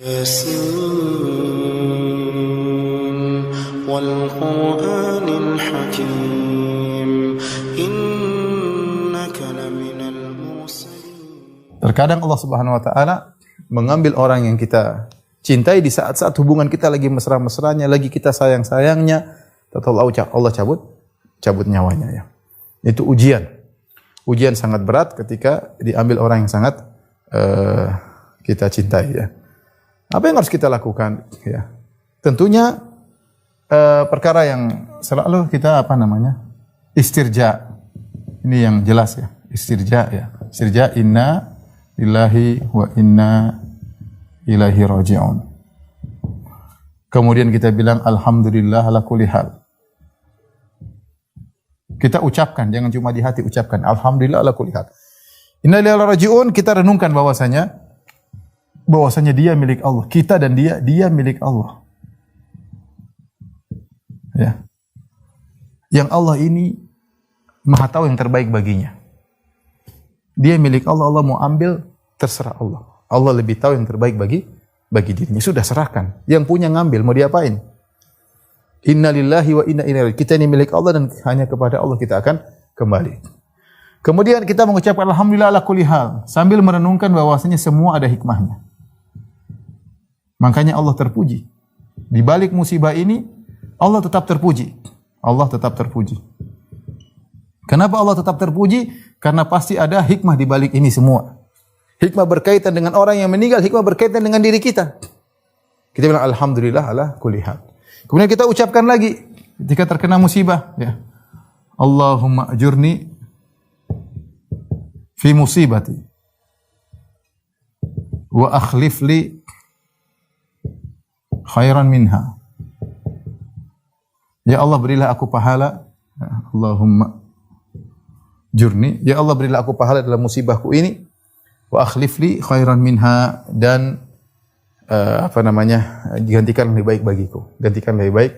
ياسين والقرآن الحكيم إنك لمن المرسلين. Terkadang Allah Subhanahu wa taala mengambil orang yang kita cintai di saat-saat hubungan kita lagi mesra-mesranya, lagi kita sayang-sayangnya, Allah cabut nyawanya ya. Itu ujian. Ujian sangat berat ketika diambil orang yang sangat kita cintai ya. Apa yang harus kita lakukan ya? Tentunya perkara yang selalu kita istirja. Ini yang jelas ya, istirja ya. Istirja inna lillahi wa inna ilaihi raji'un. Kemudian kita bilang alhamdulillah ala kulli hal. Kita ucapkan, jangan cuma di hati ucapkan alhamdulillah ala kulli hal. Inna lillahi raji'un, kita renungkan bahwasanya dia milik Allah, kita dan dia milik Allah. Ya. Yang Allah ini Maha tahu yang terbaik baginya. Dia milik Allah, Allah mau ambil terserah Allah. Allah lebih tahu yang terbaik bagi dirinya. Sudah serahkan. Yang punya ngambil, mau diapain? Inna lillahi wa inna ilaihi raji'un. Kita ini milik Allah dan hanya kepada Allah kita akan kembali. Kemudian kita mengucapkan alhamdulillah ala kulli hal sambil merenungkan bahwasanya semua ada hikmahnya. Makanya Allah terpuji. Di balik musibah ini Allah tetap terpuji. Allah tetap terpuji. Kenapa Allah tetap terpuji? Karena pasti ada hikmah di balik ini semua. Hikmah berkaitan dengan orang yang meninggal, hikmah berkaitan dengan diri kita. Kita bilang alhamdulillah ala kulli hal. Kemudian kita ucapkan lagi ketika terkena musibah ya. Allahumma ajurni fi musibati wa akhlif li khairan minha. Ya Allah berilah aku pahala. Allahumma jurni. Ya Allah berilah aku pahala dalam musibahku ini. Wa akhlif li khairan minha, dan digantikan lebih baik bagiku. Gantikan lebih baik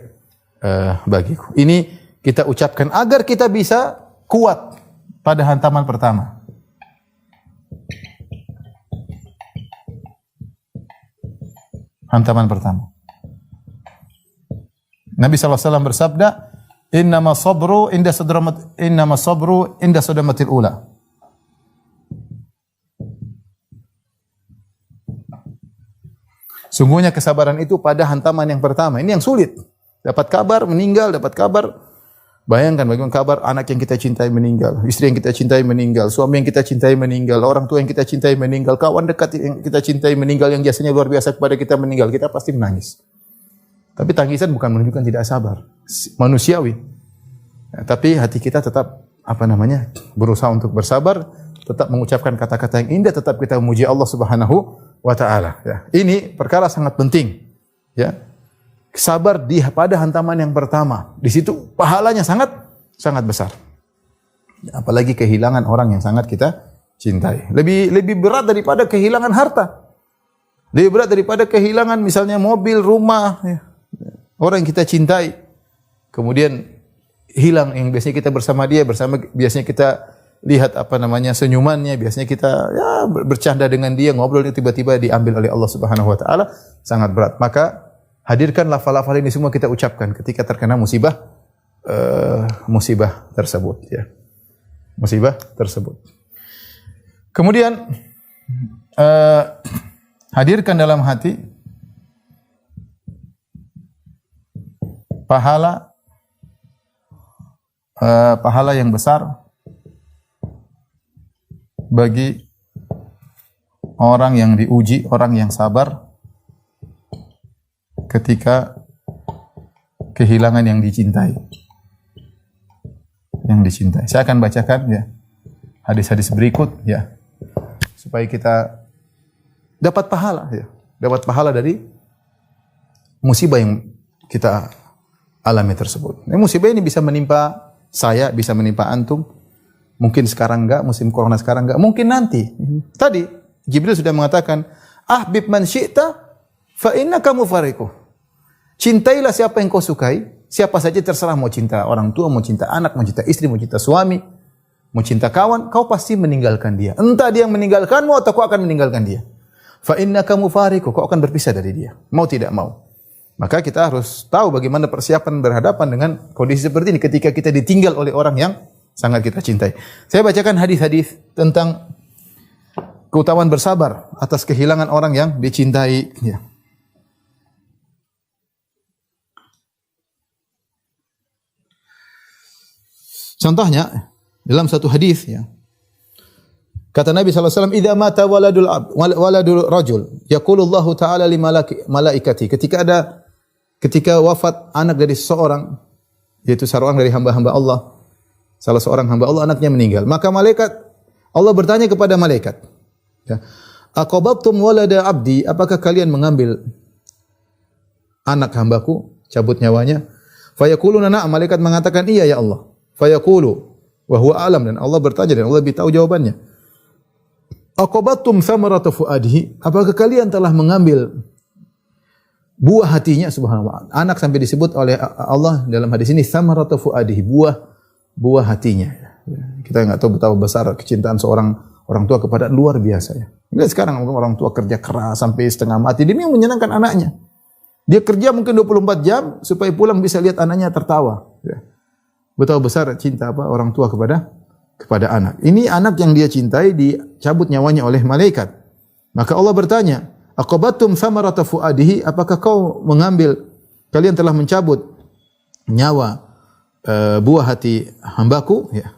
bagiku. Ini kita ucapkan agar kita bisa kuat pada hantaman pertama. Hantaman pertama. Nabi SAW bersabda, innama sabru inda sadamatil ula. Sungguhnya kesabaran itu pada hantaman yang pertama. Ini yang sulit. Dapat kabar meninggal, bayangkan bagaimana kabar anak yang kita cintai meninggal, istri yang kita cintai meninggal, suami yang kita cintai meninggal, orang tua yang kita cintai meninggal, kawan dekat yang kita cintai meninggal, yang jasanya luar biasa kepada kita meninggal, kita pasti menangis. Tapi tangisan bukan menunjukkan tidak sabar, manusiawi. Ya, tapi hati kita tetap berusaha untuk bersabar, tetap mengucapkan kata-kata yang indah, tetap kita memuji Allah Subhanahu wa taala. Ya. Ini perkara sangat penting. Ya. Sabar pada hantaman yang pertama. Di situ pahalanya sangat besar. Apalagi kehilangan orang yang sangat kita cintai. Lebih berat daripada kehilangan harta. Lebih berat daripada kehilangan misalnya mobil, rumah, ya. Orang yang kita cintai. Kemudian hilang yang biasanya kita bersama dia, biasanya kita lihat senyumannya, biasanya kita bercanda dengan dia, ngobrol, tiba-tiba diambil oleh Allah Subhanahu wa taala, sangat berat. Maka hadirkan lafal-lafal ini semua kita ucapkan ketika terkena musibah tersebut ya. Musibah tersebut. Kemudian hadirkan dalam hati pahala yang besar bagi orang yang diuji, orang yang sabar ketika kehilangan yang dicintai. Saya akan bacakan ya hadis-hadis berikut ya supaya kita dapat pahala ya. Dapat pahala dari musibah yang kita alami tersebut. Musibah ini bisa menimpa saya, bisa menimpa antum. Mungkin sekarang enggak, musim corona sekarang enggak, mungkin nanti. Tadi Jibril sudah mengatakan, "Ahbib man syi'ta fa innaka mufariquh." Cintailah siapa yang kau sukai, siapa saja terserah, mau cinta orang tua, mau cinta anak, mau cinta istri, mau cinta suami, mau cinta kawan, kau pasti meninggalkan dia. Entah dia yang meninggalkanmu atau kau akan meninggalkan dia. fa innaka mufariqu, kau akan berpisah dari dia, mau tidak mau. Maka kita harus tahu bagaimana persiapan berhadapan dengan kondisi seperti ini ketika kita ditinggal oleh orang yang sangat kita cintai. Saya bacakan hadis-hadis tentang keutamaan bersabar atas kehilangan orang yang dicintai. Ya. Contohnya dalam satu hadis, ya, kata Nabi SAW, "Idza mata waladul rajul, yaqulullahu ta'ala li malaikati." Ketika wafat anak dari seseorang, yaitu seorang dari hamba-hamba Allah, salah seorang hamba Allah, anaknya meninggal, maka Allah bertanya kepada malaikat, ya, "Aqabattum walada abdi?" Apakah kalian mengambil anak hambaku, cabut nyawanya? Fayaquluna na'am, malaikat mengatakan, "Iya ya Allah." Fayaqulu wa huwa alam, dan Allah bertanya dan Allah lebih tahu jawabannya. Aqabattum thamarata fuadihi? Apakah kalian telah mengambil buah hatinya? Subhanallah. Anak sampai disebut oleh Allah dalam hadis ini thamarata fuadihi, buah hatinya. Kita enggak tahu betapa besar kecintaan seorang orang tua kepada luar biasa, ya. Lihat sekarang orang tua kerja keras sampai setengah mati demi menyenangkan anaknya. Dia kerja mungkin 24 jam supaya pulang bisa lihat anaknya tertawa, ya. Betapa besar cinta orang tua kepada anak. Ini anak yang dia cintai dicabut nyawanya oleh malaikat. Maka Allah bertanya, "Aqabattum thamarata fuadihi?" Apakah kalian telah mencabut nyawa buah hati hambaku? Ya.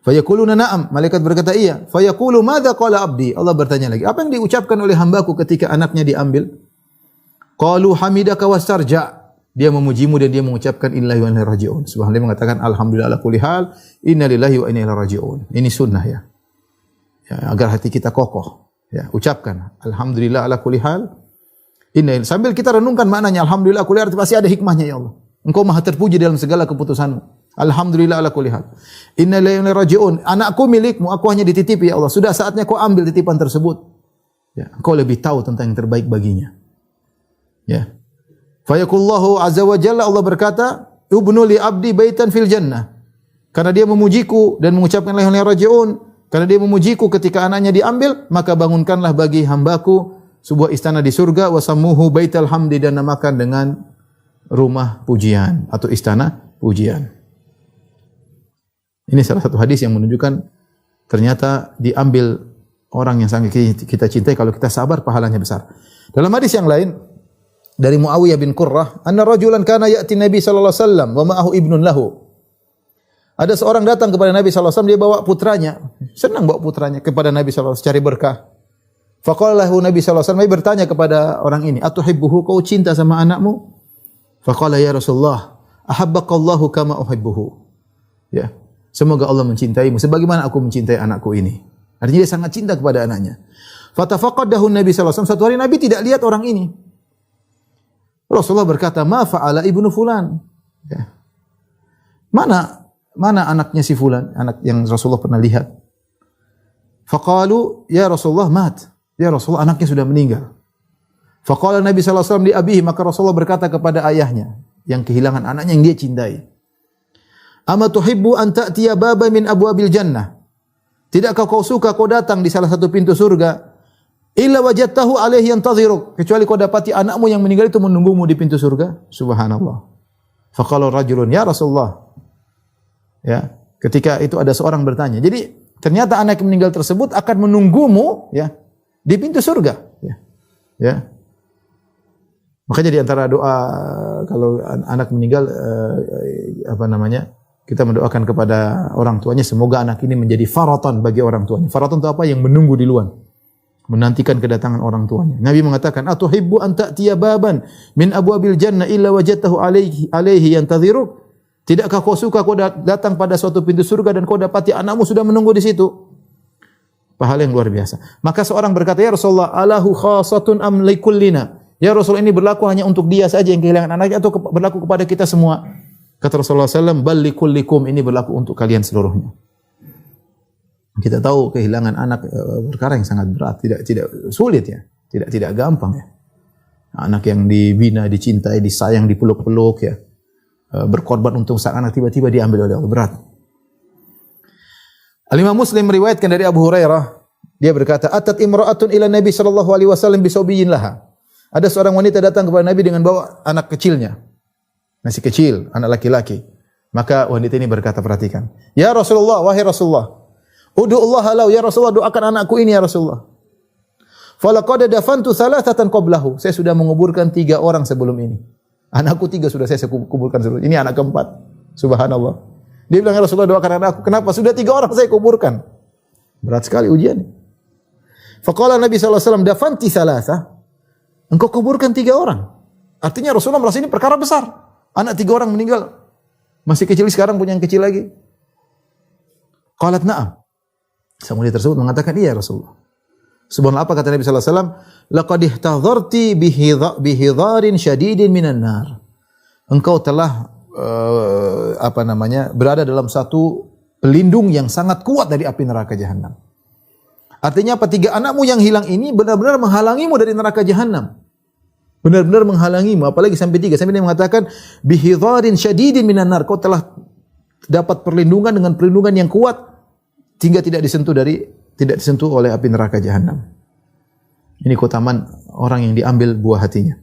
Fayaquluna na'am, malaikat berkata iya. Fayaqulu madza qala abdi? Allah bertanya lagi, apa yang diucapkan oleh hambaku ketika anaknya diambil? Qalu hamidaka wastarja. Dia memujimu dan dia mengucapkan inna lillahi wa inna ilaihi raji'un. Subhanallah, mengatakan alhamdulillah ala kulli hal, inna lillahi wa inna ilaihi raji'un. Ini sunnah, ya. Agar hati kita kokoh. Ya, ucapkan alhamdulillah ala kulli hal. Sambil kita renungkan maknanya alhamdulillah ala kulli hal, pasti ada hikmahnya, ya Allah. Engkau Maha terpuji dalam segala keputusanmu. Alhamdulillah ala kulli hal. Inna lillahi wa inna ilaihi raji'un. Anakku milikmu, aku hanya dititipi, ya Allah. Sudah saatnya kau ambil titipan tersebut. Ya, engkau lebih tahu tentang yang terbaik baginya. Ya. Fayaqullahu azza wa jalla, Allah berkata, "Ubnu li abdi baitan fil jannah." Karena dia memujiku dan mengucapkan la ilaha illallah raji'un, karena dia memujiku ketika anaknya diambil, maka bangunkanlah bagi hambaku sebuah istana di surga, wasammuhu baital hamdi, dan namakan dengan rumah pujian atau istana pujian. Ini salah satu hadis yang menunjukkan ternyata diambil orang yang sangat kita cintai, kalau kita sabar pahalanya besar. Dalam hadis yang lain dari Muawiyah bin Qurrah, anna rajulan kana ya'ti Nabi sallallahu alaihi wasallam wa ma'ahu ibnun lahu. Ada seorang datang kepada Nabi sallallahu alaihi wasallam, dia bawa putranya. Senang bawa putranya kepada Nabi sallallahu alaihi wasallam cari berkah. Faqala lahu Nabi sallallahu alaihi wasallam, Nabi bertanya kepada orang ini, "Atuhibbuhu, kau cinta sama anakmu?" Faqala ya Rasulullah, "Ahabbaqallahu kama uhibbuhu." Ya, semoga Allah mencintaimu sebagaimana aku mencintai anakku ini. Artinya dia sangat cinta kepada anaknya. Fatafaqadahu Nabi sallallahu alaihi wasallam. Suatu hari Nabi tidak lihat orang ini. Rasulullah berkata, "Ma fa'ala ibnu fulan?" Ya. Mana anaknya si fulan, anak yang Rasulullah pernah lihat. Faqalu, "Ya Rasulullah mat." Ya Rasulullah, anaknya sudah meninggal. Faqala Nabi sallallahu alaihi wasallam li abihi, maka Rasulullah berkata kepada ayahnya yang kehilangan anaknya yang dia cintai, "Ama tuhibbu an ta'tiya baba min abwabil jannah?" Tidakkah kau suka kau datang di salah satu pintu surga, illa wajadtahu alaihi yantadhiruk, kecuali kau dapati anakmu yang meninggal itu menunggumu di pintu surga? Subhanallah. Faqala rajulun, "Ya Rasulullah." Ya, ketika itu ada seorang bertanya. Jadi ternyata anak yang meninggal tersebut akan menunggumu, ya, di pintu surga, ya. Ya. Makanya di antara doa kalau anak meninggal kita mendoakan kepada orang tuanya semoga anak ini menjadi faratan bagi orang tuanya. Faratan itu apa? Yang menunggu di luar, menantikan kedatangan orang tuanya. Nabi mengatakan, "Atuhibbu an ta'tiya baban min abwabil jannah illa wajadtahu alaihi yantadhiruk?" Tidakkah kau suka kau datang pada suatu pintu surga dan kau dapati anakmu sudah menunggu di situ? Pahala yang luar biasa. Maka seorang berkata, "Ya Rasulullah, alahu khasatun am likullina?" Ya Rasul, ini berlaku hanya untuk dia saja yang kehilangan anaknya atau berlaku kepada kita semua? Kata Rasulullah SAW, "Bal likullikum," ini berlaku untuk kalian seluruhnya. Kita tahu kehilangan anak perkara yang sangat berat, tidak sulit, ya, tidak gampang, ya. Anak yang dibina, dicintai, disayang, dipeluk-peluk, ya, berkorban untuk sang anak tiba-tiba diambil oleh Allah, berat. Al-Imam Muslim meriwayatkan dari Abu Hurairah Dia berkata, "Atat imra'atun ila Nabi sallallahu alaihi wasallam bi sabiyyin laha." Ada seorang wanita datang kepada Nabi dengan bawa anak kecilnya. Masih kecil, anak laki-laki. Maka wanita ini berkata, perhatikan. "Ya Rasulullah, wahai Rasulullah, ud'u Allah lahu, ya Rasulullah, doakan anakku ini ya Rasulullah. Falaqad dafantu thalathatan qablahu." Saya sudah menguburkan 3 orang sebelum ini. Anakku 3 sudah saya kuburkan sebelum. Ini anak keempat. Subhanallah. Dia bilang, "Ya Rasulullah, doakan anakku." Kenapa? Sudah 3 orang saya kuburkan. Berat sekali ujian. Faqala Nabi sallallahu alaihi wasallam, "Dafanti thalatha." Engkau kuburkan 3 orang. Artinya Rasulullah merasa ini perkara besar. Anak 3 orang meninggal. Masih kecil, sekarang punya yang kecil lagi. Qalat na'am. Sang wanita tersebut mengatakan, "Iya Rasulullah." Subhanallah, apa kata Nabi sallallahu alaihi wasallam? "Laqad ihtadharti bihidharin syadidin minan nar." Engkau telah berada dalam satu pelindung yang sangat kuat dari api neraka jahanam. Artinya apa? 3 anakmu yang hilang ini benar-benar menghalangimu dari neraka jahanam. Benar-benar menghalangimu, apalagi sampai 3. Sampai dia mengatakan bihidharin syadidin minan nar. Kau telah dapat perlindungan dengan perlindungan yang kuat sehingga tidak disentuh oleh api neraka jahanam. Ini keutamaan orang yang diambil buah hatinya.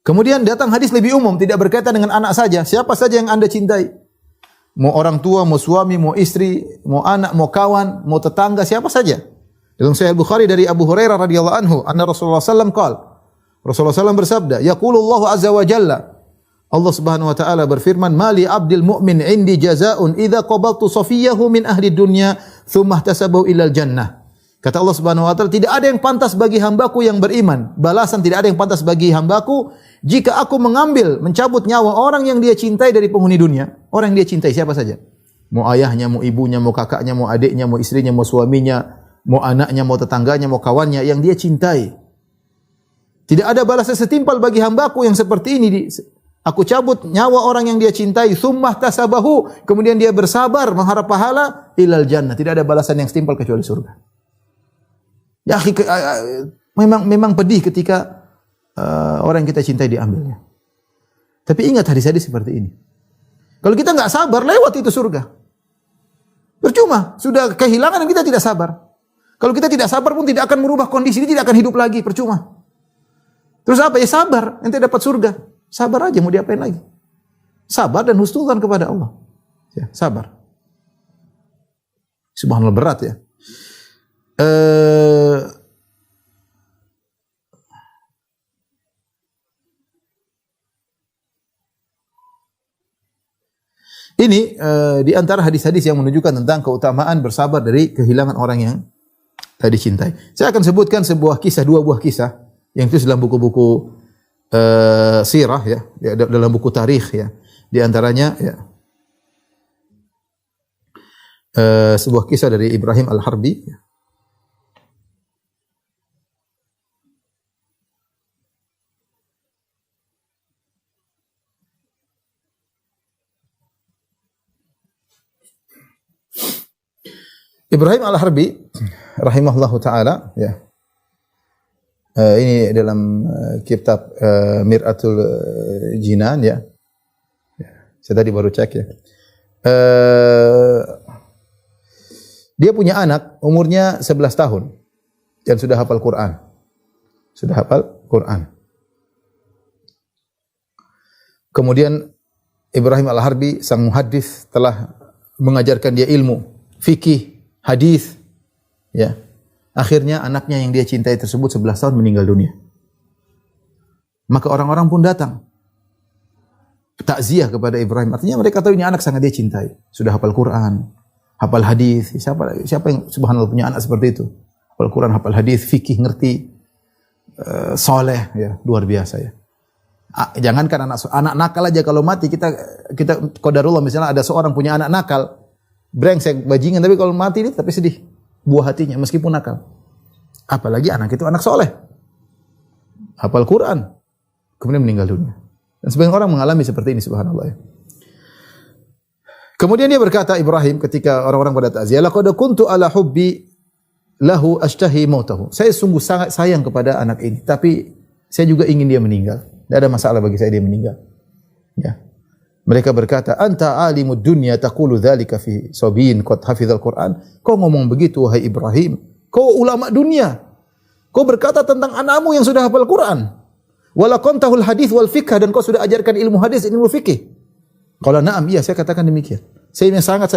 Kemudian datang hadis lebih umum, tidak berkaitan dengan anak saja. Siapa saja yang Anda cintai? Mau orang tua, mau suami, mau istri, mau anak, mau kawan, mau tetangga, siapa saja. Dalam Sahih Bukhari dari Abu Hurairah radhiyallahu anhu, anna Rasulullah sallallahu alaihi wasallam Rasulullah sallallahu bersabda, yaqulullahu azza wa jalla, Allah Subhanahu wa taala berfirman, "Mali 'abdil mu'min 'indi jazaa'un idza qabaltu safiyahu min ahli dunya tsumma ihtasabahu ilal jannah." Kata Allah Subhanahu wa taala, tidak ada yang pantas bagi hambaku yang beriman. Balasan tidak ada yang pantas bagi hambaku jika aku mencabut nyawa orang yang dia cintai dari penghuni dunia. Orang yang dia cintai siapa saja. Mau ayahnya, mau ibunya, mau kakaknya, mau adiknya, mau istrinya, mau suaminya, mau anaknya, mau tetangganya, mau kawannya yang dia cintai. Tidak ada balasan setimpal bagi hambaku yang seperti ini. Aku cabut nyawa orang yang dia cintai, tsumma tasabahu, kemudian dia bersabar mengharap pahala, ilal jannah. Tidak ada balasan yang setimpal kecuali surga. Ya, memang pedih ketika orang yang kita cintai diambilnya. Tapi ingat hadis-hadis seperti ini. Kalau kita enggak sabar, lewat itu surga. Percuma, sudah kehilangan dan kita tidak sabar. Kalau kita tidak sabar pun tidak akan merubah kondisi ini, tidak akan hidup lagi, percuma. Terus apa? Ya sabar, ente dapat surga. Sabar aja, mau diapain lagi? Sabar dan husnudzan kepada Allah. Ya, sabar. Subhanallah, berat ya. Ini di antara hadis-hadis yang menunjukkan tentang keutamaan bersabar dari kehilangan orang yang dicintai. Saya akan sebutkan 2 buah kisah yang itu dalam buku-buku sirah ya, dalam buku tarikh ya. Di antaranya ya, sebuah kisah dari Ibrahim Al-Harbi ya. Ibrahim Al-Harbi rahimahullahu taala ya. Ini dalam kitab Mir'atul Jinan ya. Saya tadi baru cek ya. Dia punya anak umurnya 11 tahun dan sudah hafal Quran. Sudah hafal Quran. Kemudian Ibrahim Al-Harbi sang muhaddits telah mengajarkan dia ilmu fikih, hadis, ya. Akhirnya anaknya yang dia cintai tersebut 11 tahun meninggal dunia. Maka orang-orang pun datang takziah kepada Ibrahim. Artinya mereka tahu ini anak sangat dia cintai. Sudah hafal Quran, hafal hadis. Siapa yang subhanallah punya anak seperti itu? Hafal Quran, hafal hadis, fikih, ngerti, soleh, ya, luar biasa ya. Jangankan anak nakal aja kalau mati kita qadarullah, misalnya ada seorang punya anak nakal, brengsek, bajingan, tapi kalau mati ini tapi sedih buah hatinya meskipun nakal. Apalagi anak itu anak soleh, hafal Quran, kemudian meninggal dunia. Dan sebagian orang mengalami seperti ini, subhanallah ya. Kemudian dia berkata Ibrahim ketika orang-orang pada takziah, laqad kuntu ala hubbi lahu ashtahi mautahu. Saya sungguh sangat sayang kepada anak ini, tapi saya juga ingin dia meninggal. Tidak ada masalah bagi saya dia meninggal. Ya. Mereka berkata, "Anta alimud dunya taqulu dzalika fi sabiyin qad hafizal Qur'an." Kau ngomong begitu wahai Ibrahim. Kau ulama dunia. Kau berkata tentang anakmu yang sudah hafal Quran. Wala qantahul hadits wal fiqh, dan kau sudah ajarkan ilmu hadis, ilmu fikih. Qala na'am, iya saya katakan demikian. Saya sangat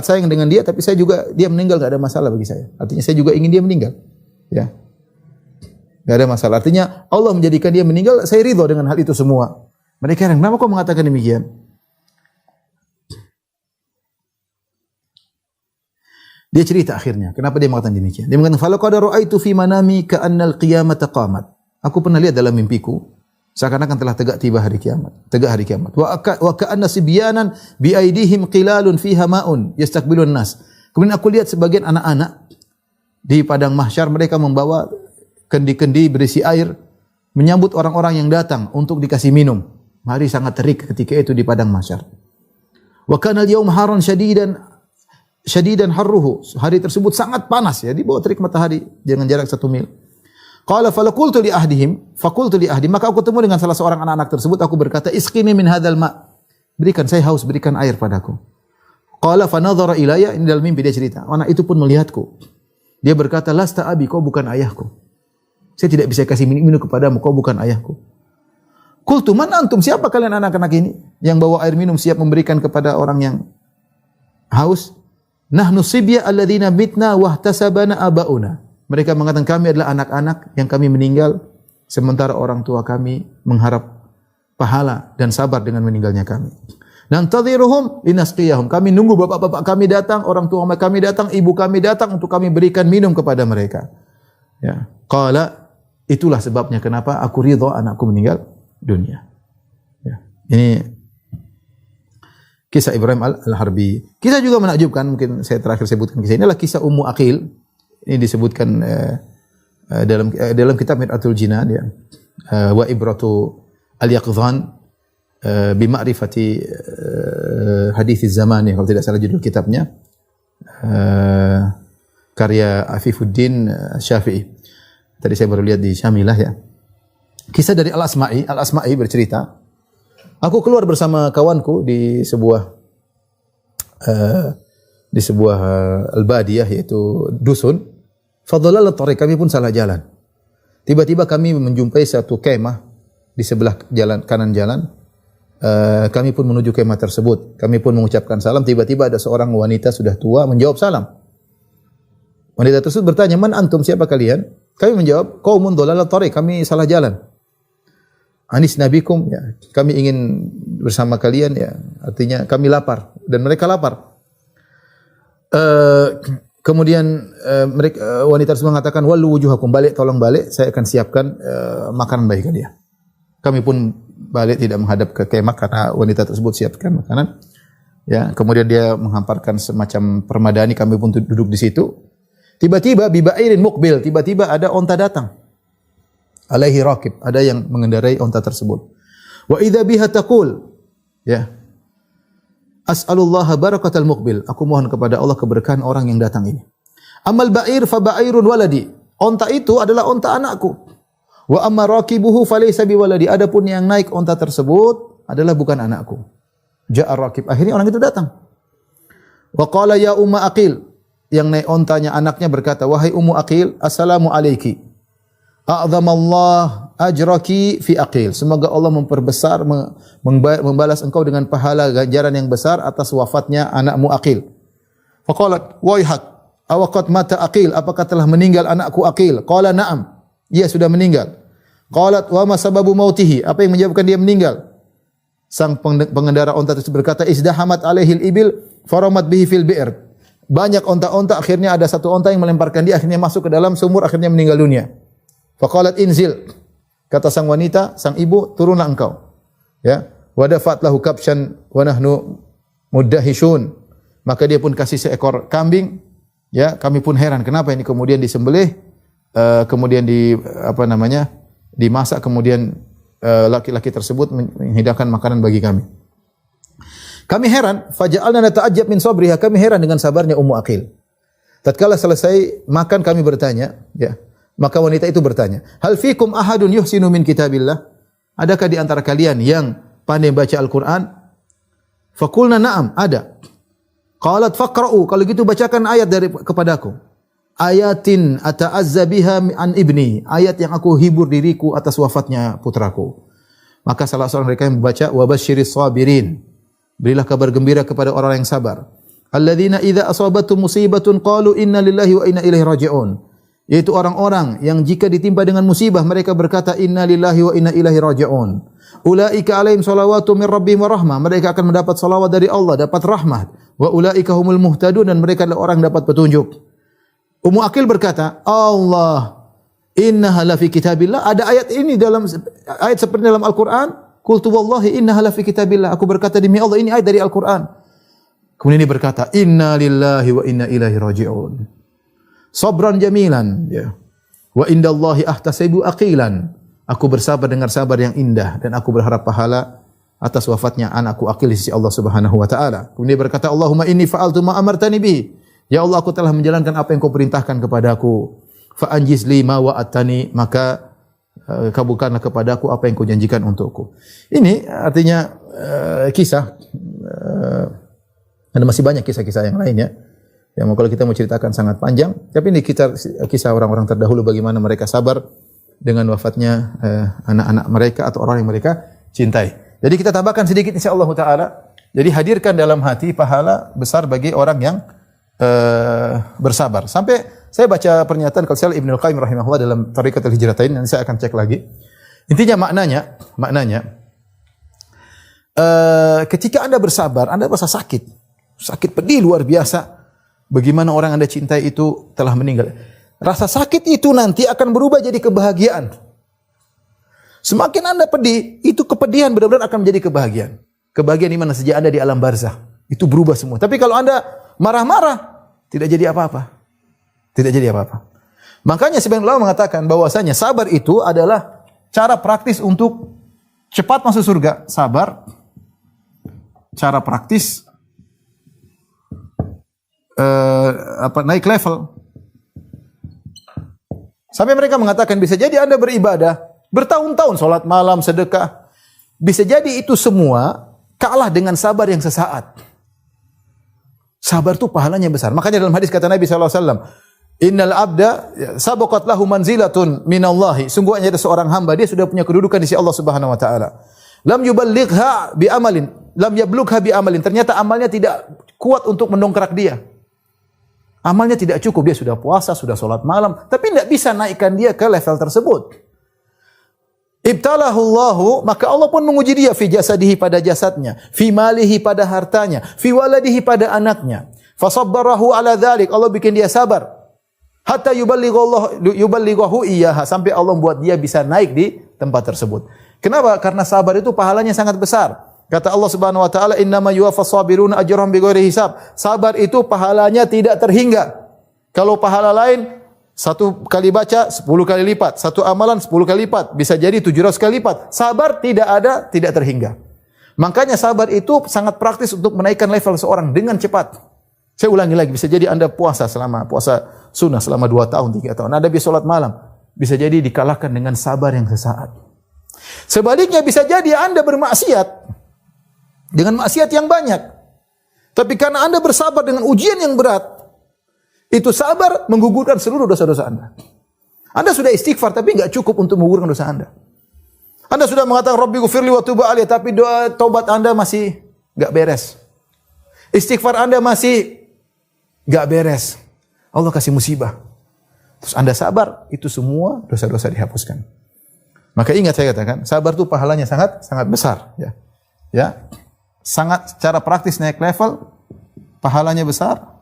sayang dengan dia, tapi saya juga dia meninggal enggak ada masalah bagi saya. Artinya saya juga ingin dia meninggal. Ya. Enggak ada masalah. Artinya Allah menjadikan dia meninggal, saya ridha dengan hal itu semua. Mereka heran, kenapa kau mengatakan demikian? Dia cerita akhirnya, kenapa dia mengatakan demikian? Dia mengatakan, "Falaqad ra'aitu fi manami ka'anna al-qiyamata qamat." Aku pernah lihat dalam mimpiku seakan-akan telah tegak hari kiamat. Wa ka'anna sibyanan bi aidihim qilalun fiha ma'un yastaqbilun nas. Kemudian aku lihat sebagian anak-anak di padang mahsyar, mereka membawa kendi-kendi berisi air menyambut orang-orang yang datang untuk dikasih minum. Hari sangat terik ketika itu di padang mahsyar. Wa kana al-yawm haran syadidan harruhu. Hari tersebut sangat panas ya, di bawah terik matahari dengan jarak 1 mil. Qala faqultu li ahdi, maka aku ketemu dengan salah seorang anak-anak tersebut, aku berkata, "Isqini min hadzal ma." Berikan, saya haus, berikan air padaku. Qala fa nadhara ilayya, ini dalam mimpi dia cerita. Anak itu pun melihatku. Dia berkata, "Lasta abi, kau bukan ayahku. Saya tidak bisa kasih minum kepadamu, kau bukan ayahku." Qultu man antum, siapa kalian anak-anak ini yang bawa air minum siap memberikan kepada orang yang haus? Nahnu sibya alladzina mitna wahtasabana abauna. Mereka mengatakan kami adalah anak-anak yang kami meninggal sementara orang tua kami mengharap pahala dan sabar dengan meninggalnya kami. Nantadhiruhum linasqiyahum. Kami nunggu bapak-bapak kami datang, orang tua kami datang, ibu kami datang untuk kami berikan minum kepada mereka. Ya. Qala, itulah sebabnya kenapa aku ridha anakku meninggal dunia. Ya. Ini kisah Ibrahim al-Harbi. Kisah juga menakjubkan, mungkin saya terakhir sebutkan kisah ini adalah kisah Ummu Aqil. Ini disebutkan dalam kitab Mir'atul Jinan ya. Wa ibratu al-yaqdhan bi ma'rifati haditsiz zaman ya, kalau tidak salah judul kitabnya. Karya Afifuddin Syafi'i. Tadi saya baru lihat di Syamilah ya. Kisah dari Al-Asma'i bercerita, aku keluar bersama kawanku di sebuah al-badiyah, yaitu dusun. Fadhalal tariq, kami pun salah jalan. Tiba-tiba kami menjumpai satu kemah di sebelah jalan kanan jalan. Kami pun menuju kemah tersebut. Kami pun mengucapkan salam. Tiba-tiba ada seorang wanita sudah tua menjawab salam. Wanita tersebut bertanya, "Man antum, siapa kalian?" Kami menjawab, "Qaumun dhalal tariq, kami salah jalan." "Anis nabikum," ya, kami ingin bersama kalian ya. Artinya kami lapar dan mereka lapar. Kemudian wanita tersebut mengatakan, "Wallu wujuhakum, balik, tolong balik, saya akan siapkan makanan bagi kalian." Kami pun balik tidak menghadap ke kemah karena wanita tersebut siapkan makanan. Ya, kemudian dia menghamparkan semacam permadani, kami pun duduk di situ. Tiba-tiba bibairin muqbil, tiba-tiba ada onta datang. Alaihi raqib, ada yang mengendarai onta tersebut. Wa idza biha taqul, ya. As'alullaha barakatal muqbil. Aku mohon kepada Allah keberkahan orang yang datang ini. Amal ba'ir fa ba'irun waladi. Onta itu adalah onta anakku. Wa amma raqibuhu falaysa biwaladi. Adapun yang naik onta tersebut adalah bukan anakku. Ja'a raqib. Akhirnya orang itu datang. Wa qala ya Umma Aqil. Yang naik ontanya anaknya berkata, "Wahai Ummu Aqil, assalamu alayki. A'zamallah ajraki fi Aqil." Semoga Allah memperbesar, membalas engkau dengan pahala ganjaran yang besar atas wafatnya anakmu Aqil. Faqalat, "Waihak, awaqad mata Aqil? Apakah telah meninggal anakku Aqil?" Qala, "Na'am." Ia sudah meninggal. Qalat, "Wa ma sababu mautihi?" Apa yang menyebabkan dia meninggal? Sang pengendara onta tersebut berkata, "Izdahamat alaihil ibil faramat bihi fil bi'r." Banyak onta-onta, akhirnya ada satu onta yang melemparkan dia, akhirnya masuk ke dalam sumur, akhirnya meninggal dunia. Faqalat inzil. Kata sang wanita, sang ibu, turunlah engkau. Ya. Wa dafat lahu kabshan wa nahnu muddahishun. Maka dia pun kasih seekor kambing. Ya, kami pun heran kenapa ini kemudian disembelih, kemudian dimasak, kemudian laki-laki tersebut menghidangkan makanan bagi kami. Kami heran, faja'alna nata'ajjab min sabriha, kami heran dengan sabarnya Ummu Aqil. Tatkala selesai makan kami bertanya, ya. Maka wanita itu bertanya, "Hal fikum ahadun yuhsinu min kitabillah?" Adakah di antara kalian yang pandai baca Al-Qur'an? Fakulna na'am, ada. Qalat faqra'u, kalau gitu bacakan ayat dari kepadaku. Ayatin ata'azza biha an ibni, ayat yang aku hibur diriku atas wafatnya putraku. Maka salah seorang mereka yang membaca wa basyiris sabirin. Berilah kabar gembira kepada orang yang sabar. Alladzina idza asabatum musibatun qalu inna lillahi wa inna ilaihi raji'un. Yaitu orang-orang yang jika ditimpa dengan musibah mereka berkata inna lillahi wa inna ilaihi raji'un. Ulaika alaihim salawatu min rabbihim wa rahmah. Mereka akan mendapat salawat dari Allah, dapat rahmat. Wa ulaika humul muhtadun, dan mereka adalah orang yang dapat petunjuk. Ummu Aqil berkata, Allah, innaha la fi kitabillah. Ada ayat ini dalam ayat seperti dalam Al-Qur'an. Qultu wallahi innaha la fi kitabillah. Aku berkata demi Allah ini ayat dari Al-Qur'an. Kemudian dia berkata, inna lillahi wa inna ilaihi raji'un. Sabran jamilan, ya. Wa indallahi ahtasibu aqilan. Aku bersabar dengan sabar yang indah dan aku berharap pahala atas wafatnya anakku Aqil di sisi Allah Subhanahu wa taala. Kemudian dia berkata, Allahumma inni fa'altu ma amartani bihi. Ya Allah, aku telah menjalankan apa yang kau perintahkan kepadaku. Fa anjiz li ma wa'atani, maka kabulkanlah kepadaku apa yang kau janjikan untukku. Ini artinya kisah ada masih banyak kisah-kisah yang lain ya. Yang kalau kita mau ceritakan sangat panjang, tapi ini kisah orang-orang terdahulu bagaimana mereka sabar dengan wafatnya anak-anak mereka atau orang yang mereka cintai. Jadi kita tambahkan sedikit insyaallah taala. Jadi hadirkan dalam hati pahala besar bagi orang yang bersabar. Sampai saya baca pernyataan Al Ibnu Qayyim rahimahullah dalam Thariqatul Hijratain, nanti saya akan cek lagi. Intinya maknanya ketika Anda bersabar, Anda merasa sakit pedih luar biasa. Bagaimana orang Anda cintai itu telah meninggal. Rasa sakit itu nanti akan berubah jadi kebahagiaan. Semakin Anda pedih, itu kepedihan benar-benar akan menjadi kebahagiaan. Kebahagiaan di mana saja Anda di alam barzah. Itu berubah semua. Tapi kalau Anda marah-marah, tidak jadi apa-apa. Tidak jadi apa-apa. Makanya sebagian ulama mengatakan bahwasanya sabar itu adalah cara praktis untuk cepat masuk surga. Sabar, cara praktis naik level. Sampai mereka mengatakan bisa jadi Anda beribadah bertahun-tahun, salat malam, sedekah. Bisa jadi itu semua kalah dengan sabar yang sesaat. Sabar itu pahalanya besar. Makanya dalam hadis kata Nabi sallallahu alaihi wasallam, "Innal abda sabaqat lahu manzilatun minallahi." Sungguhnya ada seorang hamba, dia sudah punya kedudukan di sisi Allah Subhanahu wa taala. Lam yuballighha bi amalin, lam yablugha bi amalin. Ternyata amalnya tidak kuat untuk mendongkrak dia. Amalnya tidak cukup, dia sudah puasa, sudah salat malam, tapi tidak bisa naikkan dia ke level tersebut. Ibtalahu Allahu, maka Allah pun menguji dia fi jasadihi pada jasadnya, fi malihi pada hartanya, fi waladihi pada anaknya. Fasabbarahu ala dzalik, Allah bikin dia sabar. Hatta yuballighahu iyyaha, sampai Allah membuat dia bisa naik di tempat tersebut. Kenapa? Karena sabar itu pahalanya sangat besar. Kata Allah Subhanahu wa taala, "Innama yuwaffas sabiruna ajrahum bighairi hisab." Sabar itu pahalanya tidak terhingga. Kalau pahala lain 1 kali baca 10 kali lipat, 1 amalan 10 kali lipat, bisa jadi 700 kali lipat. Sabar tidak ada, tidak terhingga. Makanya sabar itu sangat praktis untuk menaikkan level seorang dengan cepat. Saya ulangi lagi, bisa jadi Anda puasa sunnah selama 2 tahun, 3 tahun. Anda bisa salat malam, bisa jadi dikalahkan dengan sabar yang sesaat. Sebaliknya bisa jadi Anda bermaksiat dengan maksiat yang banyak. Tapi karena Anda bersabar dengan ujian yang berat, itu sabar menggugurkan seluruh dosa-dosa Anda. Anda sudah istighfar tapi enggak cukup untuk menggugurkan dosa Anda. Anda sudah mengatakan Rabbi ghfirli wa tub alayya, tapi doa taubat Anda masih enggak beres. Istighfar Anda masih enggak beres. Allah kasih musibah. Terus Anda sabar, itu semua dosa-dosa dihapuskan. Maka ingat saya katakan, sabar itu pahalanya sangat besar, ya. Ya. Sangat secara praktis naik level, pahalanya besar.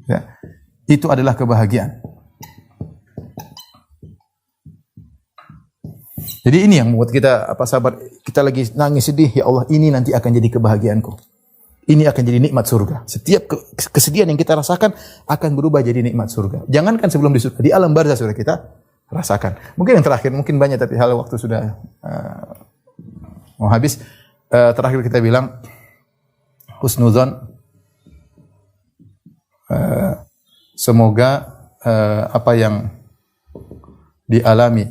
Ya. Itu adalah kebahagiaan. Jadi ini yang membuat kita sabar. Kita lagi nangis sedih, ya Allah, ini nanti akan jadi kebahagiaanku. Ini akan jadi nikmat surga. Setiap kesedihan yang kita rasakan akan berubah jadi nikmat surga. Jangankan sebelum di surga, di alam barzah sudah kita rasakan. Mungkin yang terakhir, mungkin banyak tapi hal waktu sudah mau habis. Terakhir kita bilang husnuzon. Semoga apa yang dialami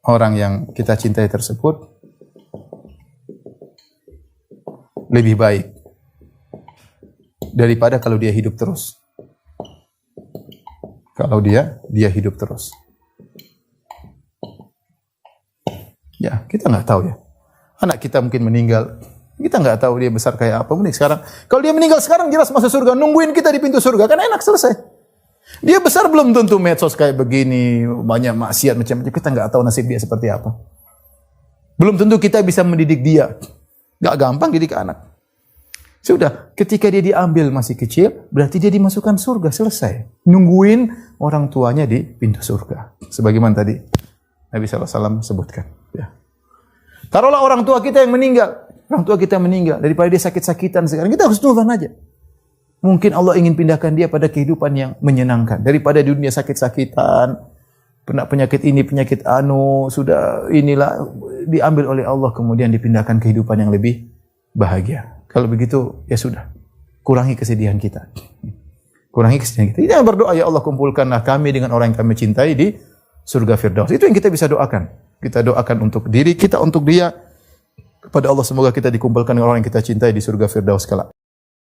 orang yang kita cintai tersebut lebih baik daripada kalau dia hidup terus. Kalau dia hidup terus. Ya, kita nggak tahu ya. Anak kita mungkin meninggal, kita nggak tahu dia besar kayak apa. Mending sekarang, kalau dia meninggal sekarang jelas masuk surga, nungguin kita di pintu surga, kan enak, selesai. Dia besar belum tentu medsos kayak begini, banyak maksiat macam-macam, kita nggak tahu nasib dia seperti apa. Belum tentu kita bisa mendidik dia. Nggak gampang didik anak. Sudah, ketika dia diambil masih kecil, berarti dia dimasukkan surga, selesai. Nungguin orang tuanya di pintu surga. Sebagaimana tadi Nabi SAW sebutkan. Ya. Taruhlah orang tua kita yang meninggal. Orang tua kita meninggal. Daripada dia sakit-sakitan sekarang, kita harus nurun aja. Mungkin Allah ingin pindahkan dia pada kehidupan yang menyenangkan. Daripada di dunia sakit-sakitan, pernah penyakit ini, penyakit anu, sudah inilah diambil oleh Allah, kemudian dipindahkan kehidupan yang lebih bahagia. Kalau begitu, ya sudah. Kurangi kesedihan kita. Kurangi kesedihan kita. Kita berdoa, ya Allah kumpulkanlah kami dengan orang yang kami cintai di surga Firdaus. Itu yang kita bisa doakan. Kita doakan untuk diri kita, untuk dia. Kepada Allah semoga kita dikumpulkan dengan orang yang kita cintai di surga Firdaus kelak.